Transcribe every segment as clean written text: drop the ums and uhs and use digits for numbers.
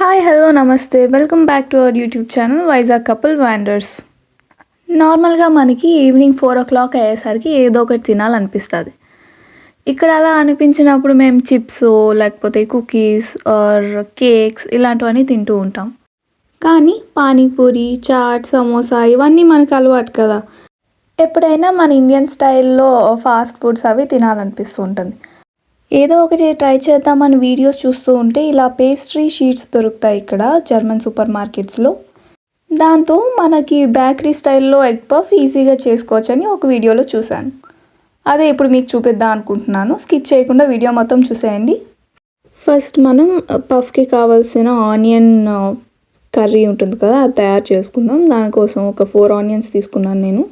Hi hello నమస్తే welcome back to our YouTube channel Vizag couple wonders. నార్మల్గా మనకి evening 4 o'clock అయ్యేసరికి ఏదో ఒకటి తినాలనిపిస్తుంది. ఇక్కడ అలా అనిపించినప్పుడు మేము చిప్స్ లేకపోతే కుకీస్ ఆర్ కేక్స్ ఇలాంటివన్నీ తింటూ ఉంటాం. కానీ పానీపూరి, చాట్, సమోసా ఇవన్నీ మనకు అలవాటు కదా. ఎప్పుడైనా మన ఇండియన్ స్టైల్లో ఫాస్ట్ ఫుడ్స్ అవి తినాలనిపిస్తూ ఉంటుంది. ఏదో ఒకటి ట్రై చేద్దామని వీడియోస్ చూస్తూ ఉంటే ఇలా పేస్ట్రీ షీట్స్ దొరుకుతాయి ఇక్కడ జర్మన్ సూపర్ మార్కెట్స్లో. దాంతో మనకి బేకరీ స్టైల్లో ఎగ్ పఫ్ ఈజీగా చేసుకోవచ్చని ఒక వీడియోలో చూశాను. అదే ఇప్పుడు మీకు చూపిద్దాం అనుకుంటున్నాను. స్కిప్ చేయకుండా వీడియో మొత్తం చూసేయండి. ఫస్ట్ మనం పఫ్కి కావాల్సిన ఆనియన్ కర్రీ ఉంటుంది కదా, అది తయారు చేసుకుందాం. దానికోసం ఒక 4 ఆనియన్స్ తీసుకున్నాను. నేను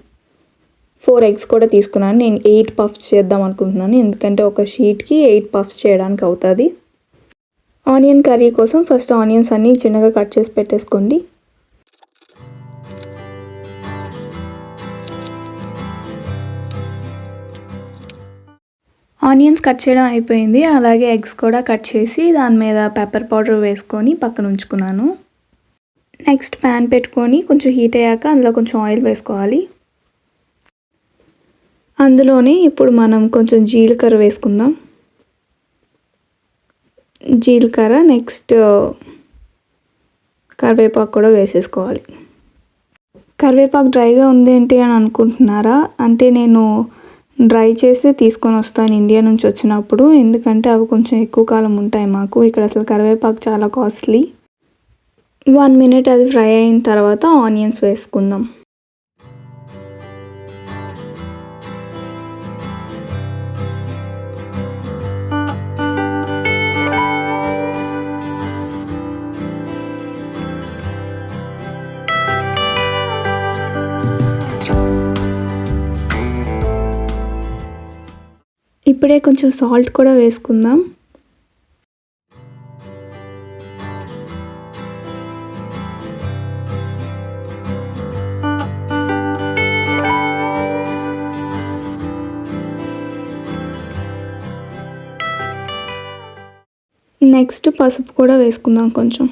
4 eggs కూడా తీసుకున్నాను. నేను 8 పఫ్స్ చేద్దాం అనుకుంటున్నాను, ఎందుకంటే ఒక షీట్కి 8 పఫ్స్ చేయడానికి అవుతుంది. ఆనియన్ కర్రీ కోసం ఫస్ట్ ఆనియన్స్ అన్నీ చిన్నగా కట్ చేసి పెట్టేసుకోండి. ఆనియన్స్ కట్ చేయడం అయిపోయింది. అలాగే ఎగ్స్ కూడా కట్ చేసి దాని మీద పెప్పర్ పౌడర్ వేసుకొని పక్కన ఉంచుకున్నాను. నెక్స్ట్ ప్యాన్ పెట్టుకొని కొంచెం హీట్ అయ్యాక అందులో కొంచెం ఆయిల్ వేసుకోవాలి. అందులోనే ఇప్పుడు మనం కొంచెం జీలకర్ర వేసుకుందాం. జీలకర్ర నెక్స్ట్ కరివేపాకు కూడా వేసేసుకోవాలి. కరివేపాకు డ్రైగా ఉంది ఏంటి అని అనుకుంటున్నారా? అంటే నేను డ్రై చేసి తీసుకొని వస్తాను ఇండియా నుంచి వచ్చినప్పుడు, ఎందుకంటే అవి కొంచెం ఎక్కువ కాలం ఉంటాయి మాకు ఇక్కడ. అసలు కరివేపాకు చాలా కాస్ట్లీ. 1 minute అది ఫ్రై అయిన తర్వాత ఆనియన్స్ వేసుకుందాం. ఇప్పుడే కొంచెం సాల్ట్ కూడా వేసుకుందాం. నెక్స్ట్ పసుపు కూడా వేసుకుందాం కొంచెం.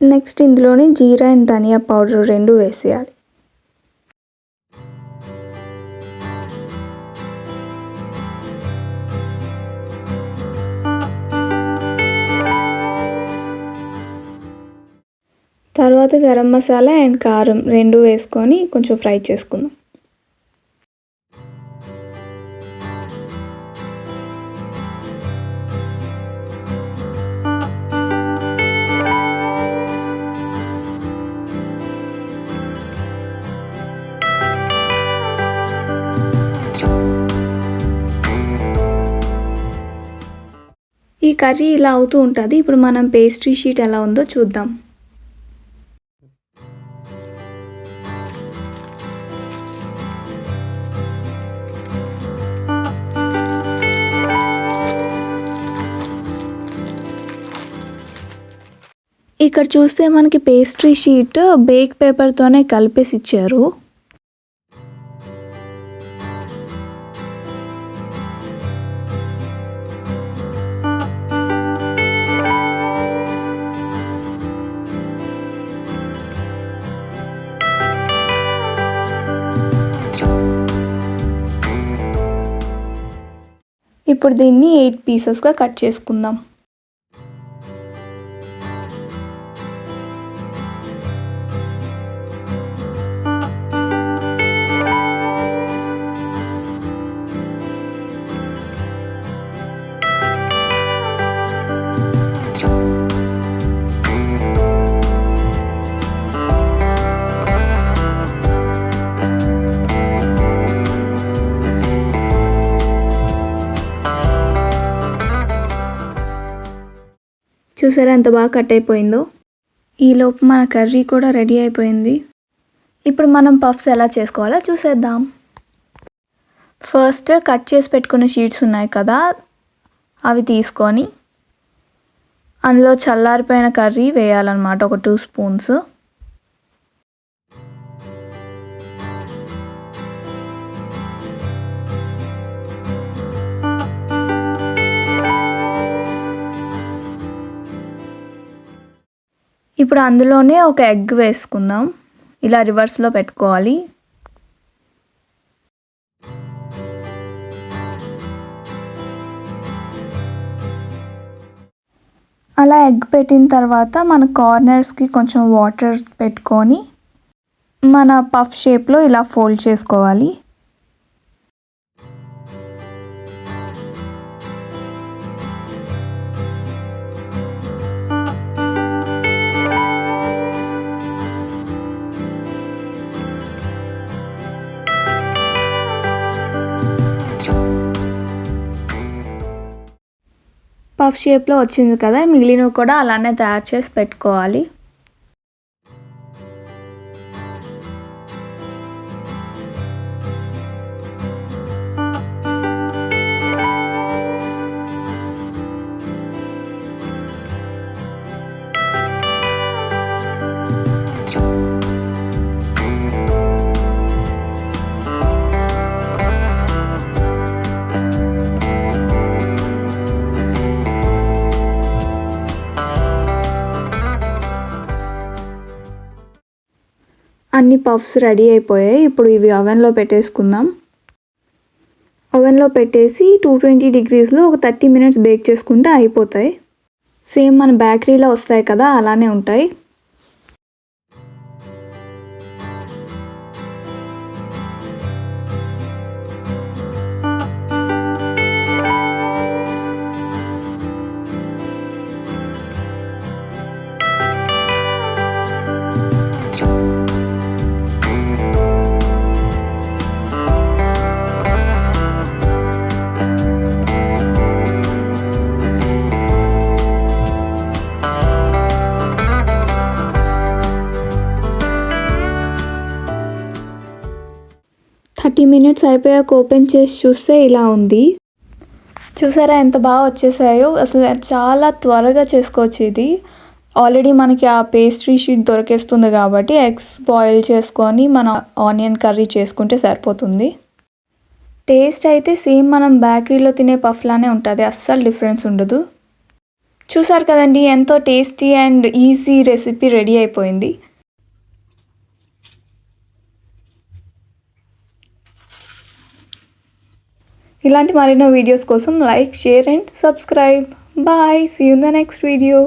నెక్స్ట్ ఇందులోనే జీరా అండ్ ధనియా పౌడర్ 2 వేసేయాలి. తర్వాత గరం మసాలా అండ్ కారం 2 వేసుకొని కొంచెం ఫ్రై చేసుకుందాం. ఈ కర్రీ ఇలా అవుతూ ఉంటుంది. ఇప్పుడు మనం పేస్ట్రీ షీట్ ఎలా ఉందో చూద్దాం. ఇక్కడ చూస్తే మనకి పేస్ట్రీ షీట్ బేక్ పేపర్తోనే కలిపేసి ఇచ్చారు. ఇప్పుడు దీన్ని 8 పీసెస్గా కట్ చేసుకుందాం. చూసారా ఎంత బాగా కట్ అయిపోయిందో. ఈలోపు మన కర్రీ కూడా రెడీ అయిపోయింది. ఇప్పుడు మనం పఫ్స్ ఎలా చేసుకోవాలో చూసేద్దాం. ఫస్ట్ కట్ చేసి పెట్టుకున్న షీట్స్ ఉన్నాయి కదా, అవి తీసుకొని అందులో చల్లారిపోయిన కర్రీ వేయాలన్నమాట, ఒక 2 స్పూన్స్. ఇప్పుడు అందులోనే ఒక ఎగ్ వేసుకుందాం. ఇలా రివర్స్లో పెట్టుకోవాలి. అలా ఎగ్ పెట్టిన తర్వాత మన కార్నర్స్కి కొంచెం వాటర్ పెట్టుకొని మన పఫ్ షేప్లో ఇలా ఫోల్డ్ చేసుకోవాలి. పఫ్ షేప్లో వచ్చింది కదా, మిగిలినవి కూడా అలానే తయారు చేసి పెట్టుకోవాలి. అన్ని పఫ్స్ రెడీ అయిపోయాయి. ఇప్పుడు ఇవి ఓవెన్లో పెట్టేసుకుందాం. ఓవెన్లో పెట్టేసి 220 డిగ్రీస్లో ఒక 30 మినిట్స్ బేక్ చేసుకుంటే అయిపోతాయి. సేమ్ మన బేకరీలో వస్తాయి కదా, అలానే ఉంటాయి. మినిట్స్ అయిపోయాక ఓపెన్ చేసి చూస్తే ఇలా ఉంది. చూసారా ఎంత బాగా వచ్చేసాయో. అసలు చాలా త్వరగా చేసుకోవచ్చు ఇది. ఆల్రెడీ మనకి ఆ పేస్ట్రీ షీట్ దొరికేస్తుంది కాబట్టి ఎగ్స్ బాయిల్ చేసుకొని మన ఆనియన్ కర్రీ చేసుకుంటే సరిపోతుంది. టేస్ట్ అయితే సేమ్ మనం బేకరీలో తినే పఫ్లానే ఉంటుంది, అస్సలు డిఫరెన్స్ ఉండదు. చూసారు కదండి, ఎంతో tasty and easy recipe ready అయిపోయింది. ఇలాంటి మరెన్నో వీడియోస్ కోసం like, share and subscribe. Bye, see you in the next video.